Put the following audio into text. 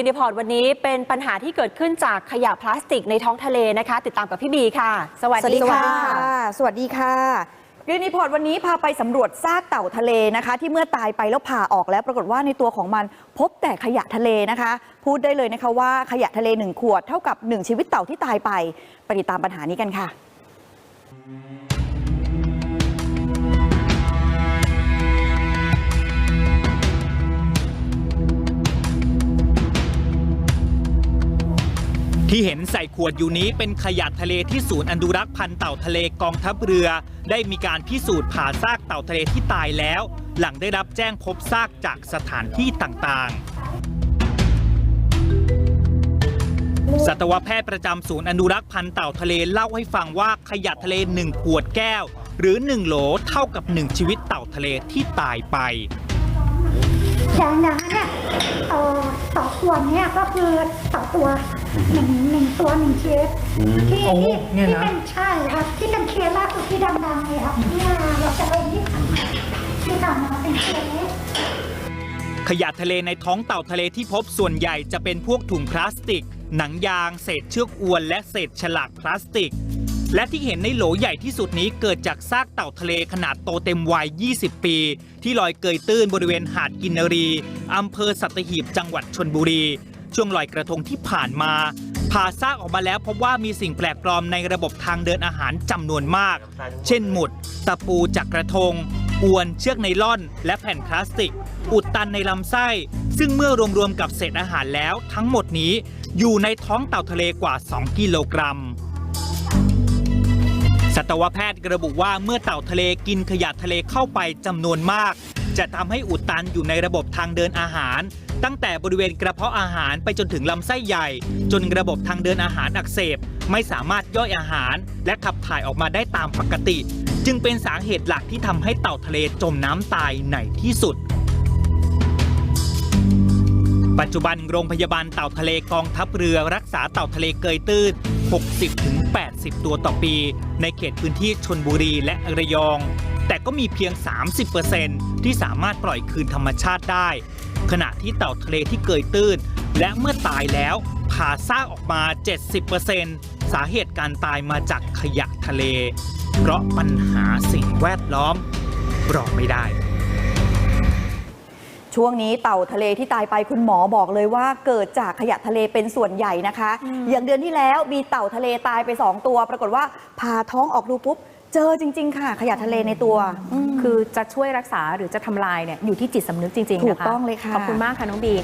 รีพอร์ตวันนี้เป็นปัญหาที่เกิดขึ้นจากขยะพลาสติกในท้องทะเลนะคะติดตามกับพี่บีค่ะสวัสดีค่ะสวัสดีค่ะกรีนรีพอร์ตวันนี้พาไปสำรวจซากเต่าทะเลนะคะที่เมื่อตายไปแล้วผ่าออกแล้วปรากฏว่าในตัวของมันพบแต่ขยะทะเลนะคะพูดได้เลยนะคะว่าขยะทะเล1ขวดเท่ากับ1ชีวิตเต่าที่ตายไปติดตามปัญหานี้กันค่ะที่เห็นใส่ขวดอยู่นี้เป็นขยะทะเลที่ศูนย์อนุรักษ์พันธุ์เต่าทะเลกองทัพเรือได้มีการพิสูจน์ผ่าซากเต่าทะเลที่ตายแล้วหลังได้รับแจ้งพบซากจากสถานที่ต่างๆสัตวแพทย์ประจำศูนย์อนุรักษ์พันธุ์เต่าทะเลเล่าให้ฟังว่าขยะทะเล1ขวดแก้วหรือ1โหลเท่ากับ1ชีวิตเต่าทะเลที่ตายไปอย่างนั้นเนี่ยต่อขวดเนี่ยก็คือต่อตัวหนึ่งตัว1เคสที่เป็นใช่ครับที่เป็นเคสล่าสุดที่ดังๆเลยครับเนี่ยเราจะเอาที่ทำมาเป็นเคสขยะทะเลในท้องเต่าทะเลที่พบส่วนใหญ่จะเป็นพวกถุงพลาสติกหนังยางเศษเชือกอวนและเศษฉลากพลาสติกและที่เห็นในโหลใหญ่ที่สุดนี้เกิดจากซากเต่าทะเลขนาดโตเต็มวัย20 ปีที่ลอยเกยตื้นบริเวณหาดกินนรีอำเภอสัตหีบจังหวัดชลบุรีช่วงลอยกระทงที่ผ่านมาผ่าซากออกมาแล้วพบว่ามีสิ่งแปลกปลอมในระบบทางเดินอาหารจำนวนมากเช่นหมุดตะปูจากกระทงอวนเชือกไนล่อนและแผ่นพลาสติกอุดตันในลำไส้ซึ่งเมื่อรวมๆกับเศษอาหารแล้วทั้งหมดนี้อยู่ในท้องเต่าทะเลกว่า2กิโลกรัมสัตวแพทย์ระบุว่าเมื่อเต่าทะเลกินขยะทะเลเข้าไปจำนวนมากจะทำให้อุดตันอยู่ในระบบทางเดินอาหารตั้งแต่บริเวณกระเพาะอาหารไปจนถึงลำไส้ใหญ่จนระบบทางเดินอาหารอักเสบไม่สามารถย่อยอาหารและขับถ่ายออกมาได้ตามปกติจึงเป็นสาเหตุหลักที่ทำให้เต่าทะเลจมน้ำตายในที่สุดปัจจุบันโรงพยาบาลเต่าทะเลกองทัพเรือรักษาเต่าทะเลเกยตื้น 60-80 ตัวต่อปีในเขตพื้นที่ชลบุรีและระยองแต่ก็มีเพียง 30% ที่สามารถปล่อยคืนธรรมชาติได้ขณะที่เต่าทะเลที่เกยตื้นและเมื่อตายแล้วผ่าซากออกมา 70% สาเหตุการตายมาจากขยะทะเลเพราะปัญหาสิ่งแวดล้อมรอไม่ได้ช่วงนี้เต่าทะเลที่ตายไปคุณหมอบอกเลยว่าเกิดจากขยะทะเลเป็นส่วนใหญ่นะคะอย่างเดือนที่แล้วมีเต่าทะเลตายไป2ตัวปรากฏว่าผ่าท้องออกดูปุ๊บเจอจริงๆค่ะขยะทะเลในตัวคือจะช่วยรักษาหรือจะทำลายเนี่ยอยู่ที่จิตสำนึกจริงๆนะคะถูกต้องเลยค่ะขอบคุณมากค่ะน้องบี